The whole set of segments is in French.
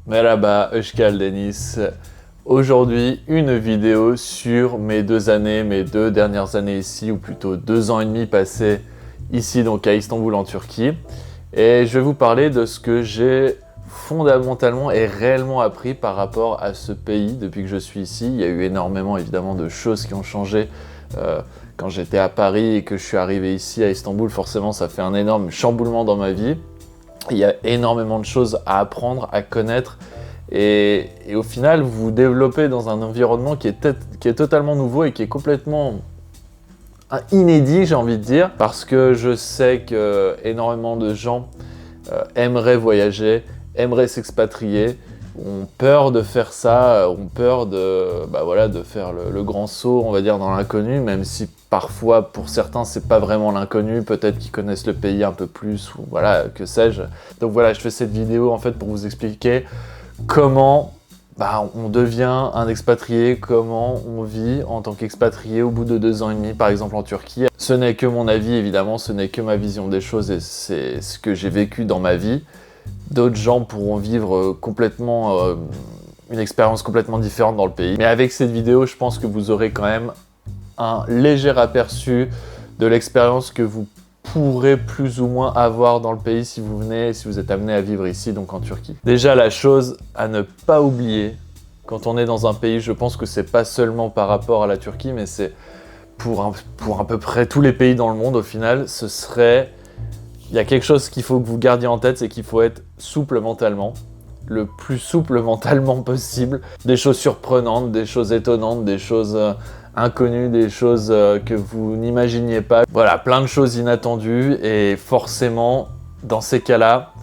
Merhaba, hoş geldiniz. Aujourd'hui, une vidéo sur mes 2 années, mes 2 dernières années ici, ou plutôt 2 ans et demi passés ici, donc à Istanbul en Turquie. Et je vais vous parler de ce que j'ai fondamentalement et réellement appris par rapport à ce pays depuis que je suis ici. Il y a eu énormément évidemment de choses qui ont changé. Quand j'étais à Paris et que je suis arrivé ici à Istanbul, forcément ça fait un énorme chamboulement dans ma vie. Il y a énormément de choses à apprendre, à connaître et au final vous vous développez dans un environnement qui est totalement nouveau et qui est complètement inédit, j'ai envie de dire, parce que je sais que énormément de gens aimeraient voyager, aimeraient s'expatrier, ont peur de faire ça, ont peur de faire le grand saut, on va dire, dans l'inconnu, même si parfois, pour certains, c'est pas vraiment l'inconnu, peut-être qu'ils connaissent le pays un peu plus, ou voilà, que sais-je. Donc voilà, je fais cette vidéo en fait pour vous expliquer comment on devient un expatrié, comment on vit en tant qu'expatrié au bout de 2 ans et demi, par exemple en Turquie. Ce n'est que mon avis, évidemment, ce n'est que ma vision des choses et c'est ce que j'ai vécu dans ma vie. D'autres gens pourront vivre une expérience complètement différente dans le pays. Mais avec cette vidéo, je pense que vous aurez quand même un léger aperçu de l'expérience que vous pourrez plus ou moins avoir dans le pays si vous êtes amené à vivre ici, donc en Turquie. Déjà, la chose à ne pas oublier quand on est dans un pays, je pense que c'est pas seulement par rapport à la Turquie, mais c'est pour à peu près tous les pays dans le monde au final, il y a quelque chose qu'il faut que vous gardiez en tête, c'est qu'il faut être souple mentalement, le plus souple mentalement possible. Des choses surprenantes, des choses étonnantes, des choses inconnues, des choses que vous n'imaginiez pas. Voilà, plein de choses inattendues et forcément, dans ces cas-là,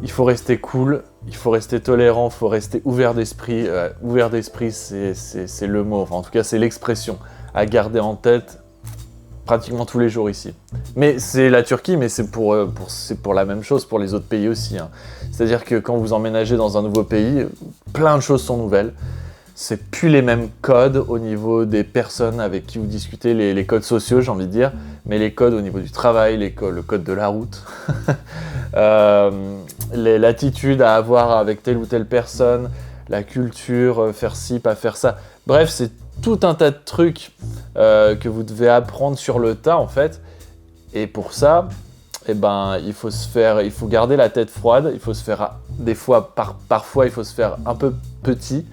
il faut rester cool, il faut rester tolérant, il faut rester ouvert d'esprit. Ouvert d'esprit, c'est le mot, enfin en tout cas c'est l'expression à garder en tête pratiquement tous les jours ici. Mais c'est la Turquie, mais c'est pour la même chose pour les autres pays aussi. Hein. C'est-à-dire que quand vous emménagez dans un nouveau pays, plein de choses sont nouvelles. C'est plus les mêmes codes au niveau des personnes avec qui vous discutez, les codes sociaux, j'ai envie de dire, mais les codes au niveau du travail, le code de la route, l'attitude à avoir avec telle ou telle personne, la culture, faire ci, pas faire ça. Bref, c'est tout un tas de trucs que vous devez apprendre sur le tas en fait. Et pour ça, il faut garder la tête froide. Il faut se faire parfois il faut se faire un peu petit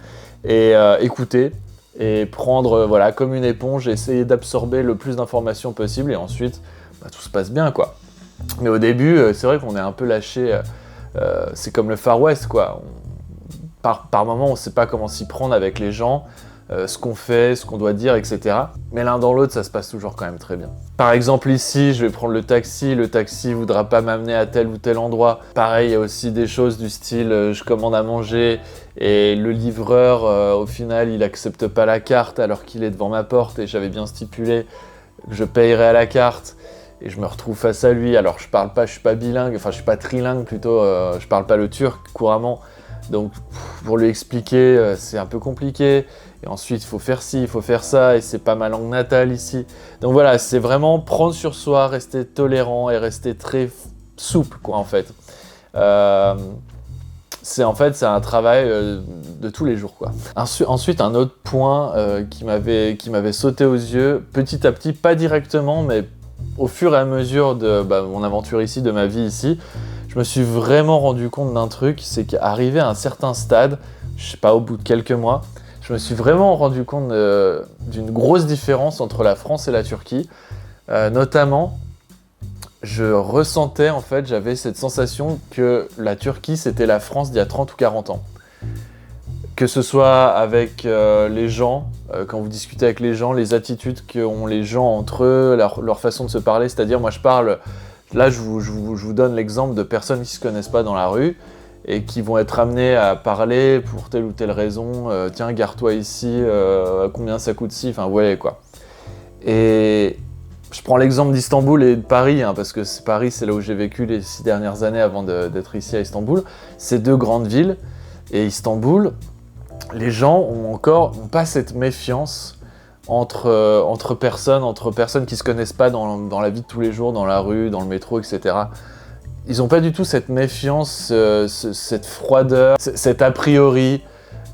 et écouter et prendre comme une éponge, et essayer d'absorber le plus d'informations possible et ensuite tout se passe bien quoi. Mais au début, c'est vrai qu'on est un peu lâché. C'est comme le Far West quoi. Par moment, on ne sait pas comment s'y prendre avec les gens. Ce qu'on fait, ce qu'on doit dire, etc. Mais l'un dans l'autre, ça se passe toujours quand même très bien. Par exemple ici, je vais prendre le taxi voudra pas m'amener à tel ou tel endroit. Pareil, il y a aussi des choses du style, je commande à manger et le livreur, au final, il accepte pas la carte alors qu'il est devant ma porte et j'avais bien stipulé que je payerais à la carte. Et je me retrouve face à lui, alors je suis pas bilingue, enfin je suis pas trilingue plutôt, je parle pas le turc couramment. Donc pour lui expliquer, c'est un peu compliqué. Et ensuite, il faut faire ci, il faut faire ça, et c'est pas ma langue natale ici. Donc voilà, c'est vraiment prendre sur soi, rester tolérant et rester très souple, quoi, en fait. C'est un travail de tous les jours, quoi. Ensuite, un autre point qui m'avait sauté aux yeux, petit à petit, pas directement, mais au fur et à mesure de mon aventure ici, de ma vie ici, je me suis vraiment rendu compte d'un truc, c'est qu'arrivé à un certain stade, je sais pas, au bout de quelques mois, je me suis vraiment rendu compte d'une grosse différence entre la France et la Turquie. Notamment, je ressentais, en fait, j'avais cette sensation que la Turquie, c'était la France d'il y a 30 ou 40 ans. Que ce soit avec les gens, quand vous discutez avec les gens, les attitudes qu'ont les gens entre eux, leur façon de se parler, c'est-à-dire, moi je parle, là je vous donne l'exemple de personnes qui ne se connaissent pas dans la rue, et qui vont être amenés à parler pour telle ou telle raison, tiens, gare-toi ici, combien ça coûte ci, enfin, vous voyez quoi. Et je prends l'exemple d'Istanbul et de Paris, hein, parce que Paris, c'est là où j'ai vécu les 6 dernières années avant d'être ici à Istanbul. C'est 2 grandes villes, et Istanbul, les gens ont pas cette méfiance entre personnes qui se connaissent pas dans la vie de tous les jours, dans la rue, dans le métro, etc. ils ont pas du tout cette méfiance, cette froideur, cet a priori.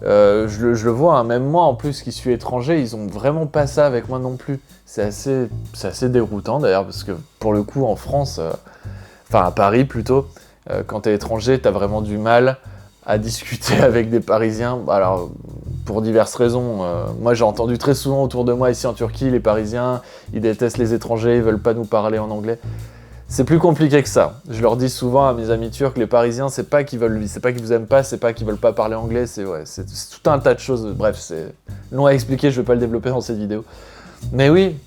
Je le vois, hein, même moi en plus qui suis étranger, ils ont vraiment pas ça avec moi non plus. C'est assez déroutant d'ailleurs, parce que pour le coup en France, enfin à Paris plutôt, quand t'es étranger, t'as vraiment du mal à discuter avec des Parisiens. Alors pour diverses raisons. Moi j'ai entendu très souvent autour de moi ici en Turquie, les Parisiens, ils détestent les étrangers, ils veulent pas nous parler en anglais. C'est plus compliqué que ça. Je leur dis souvent à mes amis turcs, les Parisiens, c'est pas qu'ils vous aiment pas, c'est pas qu'ils veulent pas parler anglais, c'est tout un tas de choses. Bref, c'est long à expliquer, je vais pas le développer dans cette vidéo. Mais oui,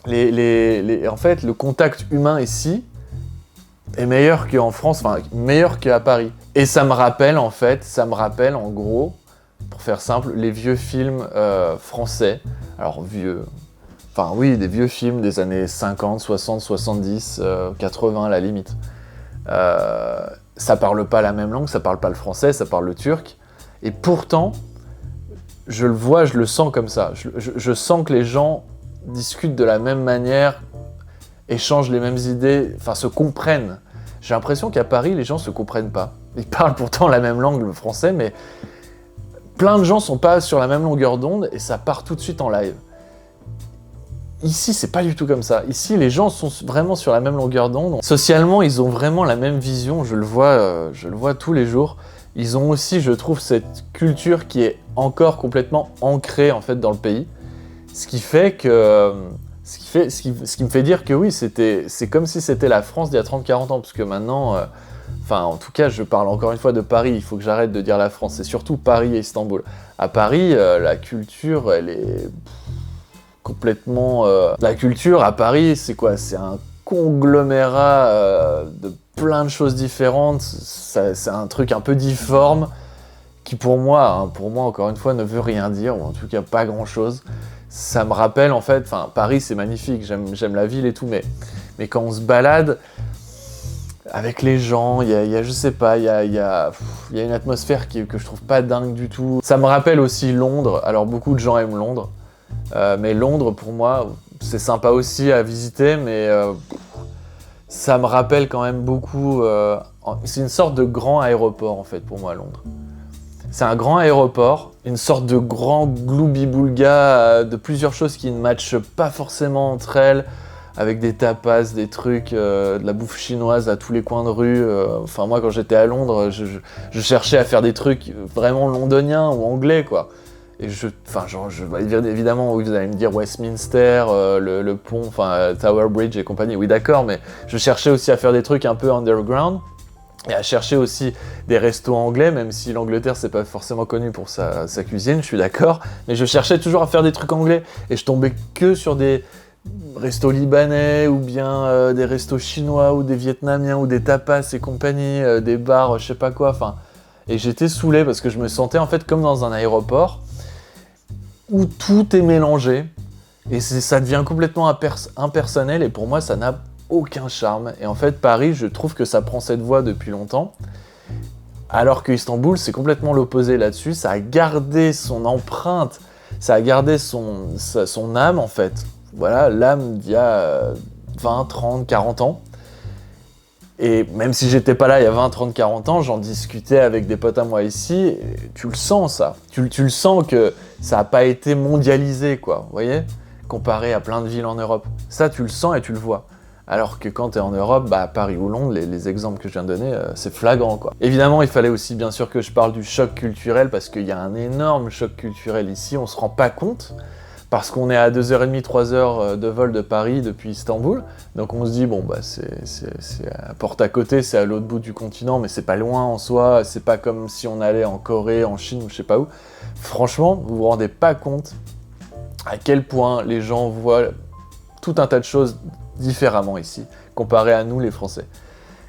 en fait, le contact humain ici est meilleur qu'en France, enfin meilleur qu'à Paris. Et ça me rappelle en gros, pour faire simple, les vieux films français. Alors vieux. Enfin oui, des vieux films des années 50, 60, 70, 80 à la limite. Ça parle pas la même langue, ça parle pas le français, ça parle le turc. Et pourtant, je le vois, je le sens comme ça. Je sens que les gens discutent de la même manière, échangent les mêmes idées, enfin se comprennent. J'ai l'impression qu'à Paris, les gens se comprennent pas. Ils parlent pourtant la même langue, le français, mais plein de gens sont pas sur la même longueur d'onde et ça part tout de suite en live. Ici, c'est pas du tout comme ça. Ici, les gens sont vraiment sur la même longueur d'onde. Socialement, ils ont vraiment la même vision. Je le vois tous les jours. Ils ont aussi, je trouve, cette culture qui est encore complètement ancrée en fait dans le pays. Ce qui me fait dire que oui, c'est comme si c'était la France d'il y a 30-40 ans, parce que maintenant, enfin, en tout cas, je parle encore une fois de Paris. Il faut que j'arrête de dire la France. C'est surtout Paris et Istanbul. À Paris, la culture, elle est complètement... La culture à Paris, c'est quoi? C'est un conglomérat de plein de choses différentes. C'est un truc un peu difforme qui pour moi, encore une fois, ne veut rien dire, ou en tout cas pas grand-chose. Ça me rappelle en fait... Enfin, Paris, c'est magnifique, j'aime la ville et tout, mais quand on se balade avec les gens, il y a je sais pas, il y a une atmosphère que je trouve pas dingue du tout. Ça me rappelle aussi Londres. Alors beaucoup de gens aiment Londres. Mais Londres, pour moi, c'est sympa aussi à visiter, mais ça me rappelle quand même beaucoup... c'est une sorte de grand aéroport, en fait, pour moi, Londres. C'est un grand aéroport, une sorte de grand gloubi-boulga de plusieurs choses qui ne matchent pas forcément entre elles, avec des tapas, des trucs, de la bouffe chinoise à tous les coins de rue. Enfin, moi, quand j'étais à Londres, je cherchais à faire des trucs vraiment londoniens ou anglais, quoi. Et évidemment, oui, vous allez me dire Westminster, le pont, enfin Tower Bridge et compagnie, oui d'accord, mais je cherchais aussi à faire des trucs un peu underground, et à chercher aussi des restos anglais, même si l'Angleterre c'est pas forcément connu pour sa cuisine, je suis d'accord, mais je cherchais toujours à faire des trucs anglais, et je tombais que sur des restos libanais, ou bien des restos chinois, ou des vietnamiens, ou des tapas et compagnie, des bars, je sais pas quoi, enfin... Et j'étais saoulé parce que je me sentais en fait comme dans un aéroport, où tout est mélangé, et ça devient complètement impersonnel, et pour moi, ça n'a aucun charme. Et en fait, Paris, je trouve que ça prend cette voie depuis longtemps, alors que Istanbul, c'est complètement l'opposé là-dessus. Ça a gardé son empreinte, ça a gardé son âme, en fait. Voilà, l'âme d'il y a 20, 30, 40 ans. Et même si j'étais pas là il y a 20, 30, 40 ans, j'en discutais avec des potes à moi ici, et tu le sens ça. Tu le sens que ça n'a pas été mondialisé, quoi, vous voyez, comparé à plein de villes en Europe. Ça, tu le sens et tu le vois. Alors que quand tu es en Europe, bah, Paris ou Londres, les exemples que je viens de donner, c'est flagrant, quoi. Évidemment, il fallait aussi bien sûr que je parle du choc culturel, parce qu'il y a un énorme choc culturel ici, on se rend pas compte. Parce qu'on est à 2h30, 3h de vol de Paris depuis Istanbul, donc on se dit, bon, bah c'est à porte à côté, c'est à l'autre bout du continent, mais c'est pas loin en soi, c'est pas comme si on allait en Corée, en Chine ou je sais pas où. Franchement, vous vous rendez pas compte à quel point les gens voient tout un tas de choses différemment ici, comparé à nous les Français.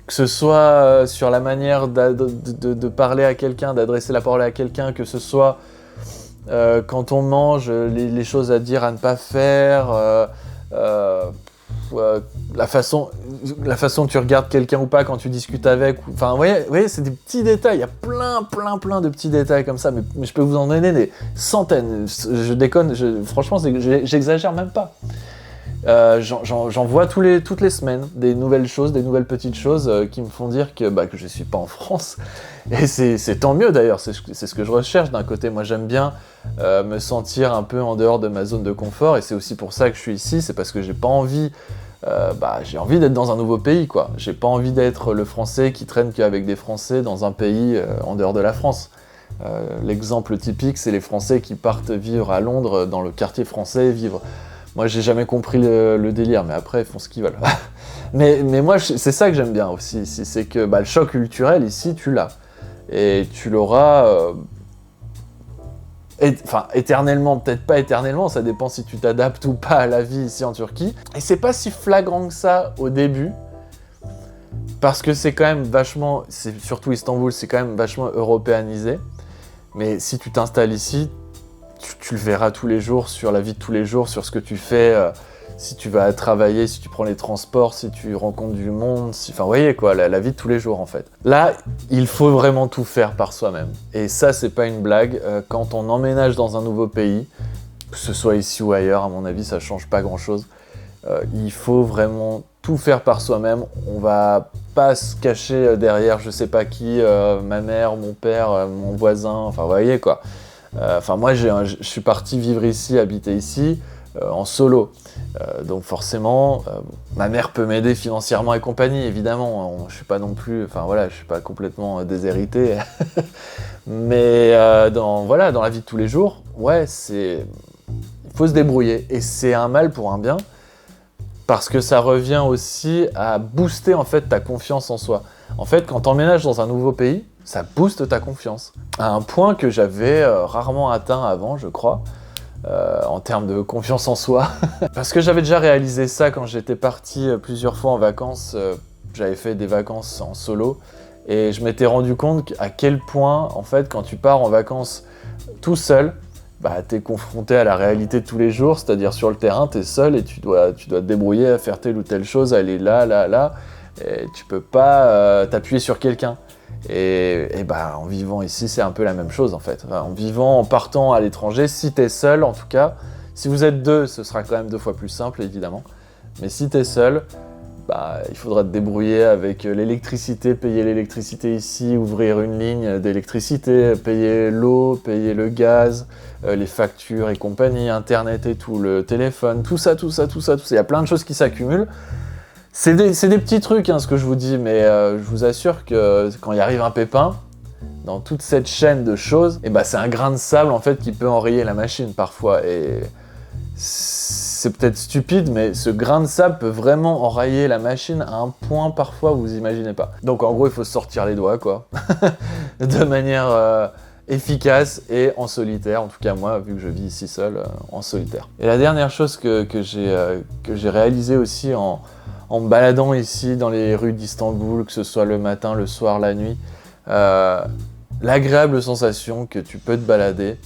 Que ce soit sur la manière de parler à quelqu'un, d'adresser la parole à quelqu'un, que ce soit... quand on mange, les choses à dire, à ne pas faire, la façon que tu regardes quelqu'un ou pas quand tu discutes avec, enfin, vous voyez, c'est des petits détails, il y a plein de petits détails comme ça, mais je peux vous en donner des centaines, je déconne, franchement, j'exagère même pas. J'en vois toutes les semaines des nouvelles choses, des nouvelles petites choses qui me font dire que je suis pas en France. Et c'est tant mieux d'ailleurs, c'est ce que je recherche d'un côté. Moi j'aime bien me sentir un peu en dehors de ma zone de confort, et c'est aussi pour ça que je suis ici, c'est parce que j'ai pas envie, j'ai envie d'être dans un nouveau pays, quoi. J'ai pas envie d'être le Français qui traîne qu'avec des Français dans un pays en dehors de la France. L'exemple typique, c'est les Français qui partent vivre à Londres, dans le quartier français, vivre... Moi, j'ai jamais compris le délire, mais après, ils font ce qu'ils veulent. mais moi, c'est ça que j'aime bien aussi, c'est que le choc culturel, ici, tu l'as. Et tu l'auras... éternellement, peut-être pas éternellement, ça dépend si tu t'adaptes ou pas à la vie ici en Turquie. Et c'est pas si flagrant que ça au début, parce que c'est quand même vachement... Surtout Istanbul, c'est quand même vachement européanisé. Mais si tu t'installes ici, tu le verras tous les jours, sur la vie de tous les jours, sur ce que tu fais, si tu vas travailler, si tu prends les transports, si tu rencontres du monde, enfin, vous voyez quoi, la vie de tous les jours en fait. Là, il faut vraiment tout faire par soi-même. Et ça, c'est pas une blague. Quand on emménage dans un nouveau pays, que ce soit ici ou ailleurs, à mon avis, ça change pas grand-chose. Il faut vraiment tout faire par soi-même. On va pas se cacher derrière je sais pas qui, ma mère, mon père, mon voisin, enfin, vous voyez quoi. Moi, je suis parti vivre ici, habiter ici, en solo. Donc forcément, ma mère peut m'aider financièrement et compagnie, évidemment. Je suis pas non plus, je suis pas complètement déshérité. Mais dans la vie de tous les jours, ouais, il faut se débrouiller. Et c'est un mal pour un bien, parce que ça revient aussi à booster en fait ta confiance en soi. En fait, quand tu emménages dans un nouveau pays, ça booste ta confiance. À un point que j'avais rarement atteint avant, je crois, en termes de confiance en soi. Parce que j'avais déjà réalisé ça quand j'étais parti plusieurs fois en vacances. J'avais fait des vacances en solo. Et je m'étais rendu compte à quel point, en fait, quand tu pars en vacances tout seul, t'es confronté à la réalité de tous les jours, c'est-à-dire sur le terrain, t'es seul et tu dois te débrouiller à faire telle ou telle chose, à aller là, et tu peux pas t'appuyer sur quelqu'un. Et en vivant ici, c'est un peu la même chose en fait. En partant à l'étranger, si t'es seul en tout cas, si vous êtes deux, ce sera quand même 2 fois plus simple évidemment. Mais si t'es seul, il faudra te débrouiller avec l'électricité, payer l'électricité ici, ouvrir une ligne d'électricité, payer l'eau, payer le gaz, les factures et compagnie, internet et tout, le téléphone, tout ça. Il y a plein de choses qui s'accumulent. C'est des petits trucs, ce que je vous dis, mais je vous assure que quand il arrive un pépin, dans toute cette chaîne de choses, c'est un grain de sable en fait qui peut enrayer la machine parfois. Et c'est peut-être stupide, mais ce grain de sable peut vraiment enrayer la machine à un point parfois où vous imaginez pas. Donc en gros, il faut se sortir les doigts, quoi, de manière efficace et en solitaire. En tout cas moi, vu que je vis ici seul, en solitaire. Et la dernière chose que j'ai réalisée aussi en me baladant ici dans les rues d'Istanbul, que ce soit le matin, le soir, la nuit, l'agréable sensation que tu peux te balader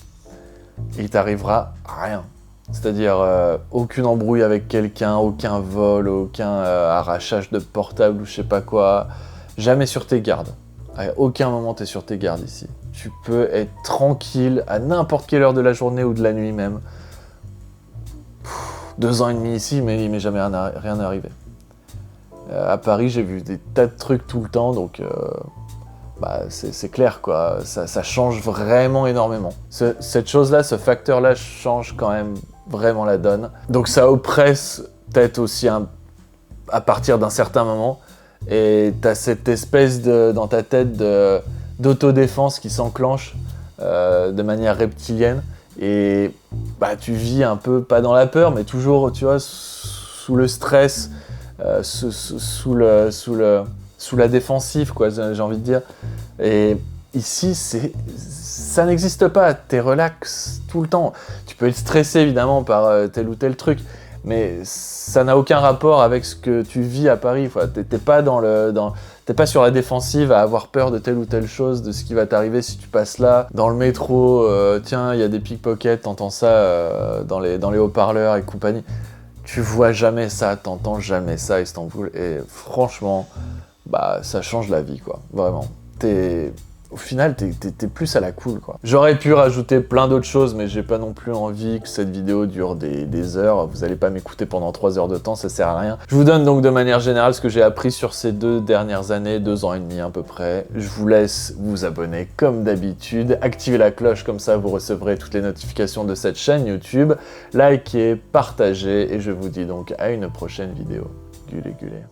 et il t'arrivera rien. C'est-à-dire aucune embrouille avec quelqu'un, aucun vol, aucun arrachage de portable ou je sais pas quoi. Jamais sur tes gardes. À aucun moment t'es sur tes gardes ici. Tu peux être tranquille à n'importe quelle heure de la journée ou de la nuit même. 2 ans et demi ici, mais il m'est jamais rien arrivé. À Paris, j'ai vu des tas de trucs tout le temps, donc c'est clair, quoi. Ça change vraiment énormément. Cette chose-là, ce facteur-là change quand même vraiment la donne. Donc ça oppresse peut-être aussi à partir d'un certain moment, et t'as cette espèce dans ta tête d'autodéfense qui s'enclenche de manière reptilienne, et tu vis un peu, pas dans la peur, mais toujours, tu vois, sous le stress, sous la défensive, quoi, j'ai envie de dire. Et ici, ça n'existe pas, t'es relax tout le temps. Tu peux être stressé évidemment par tel ou tel truc, mais ça n'a aucun rapport avec ce que tu vis à Paris. T'es pas sur la défensive à avoir peur de telle ou telle chose, de ce qui va t'arriver si tu passes là. Dans le métro, tiens, il y a des pickpockets, t'entends ça dans les haut-parleurs et compagnie. Tu vois jamais ça, t'entends jamais ça à Istanbul, et franchement, ça change la vie, quoi, vraiment. au final, t'es plus à la cool, quoi. J'aurais pu rajouter plein d'autres choses, mais j'ai pas non plus envie que cette vidéo dure des heures. Vous allez pas m'écouter pendant 3 heures de temps, ça sert à rien. Je vous donne donc de manière générale ce que j'ai appris sur ces 2 dernières années, 2 ans et demi à peu près. Je vous laisse vous abonner comme d'habitude, activez la cloche, comme ça vous recevrez toutes les notifications de cette chaîne YouTube. Likez, partagez, et je vous dis donc à une prochaine vidéo. Gulé, gulé.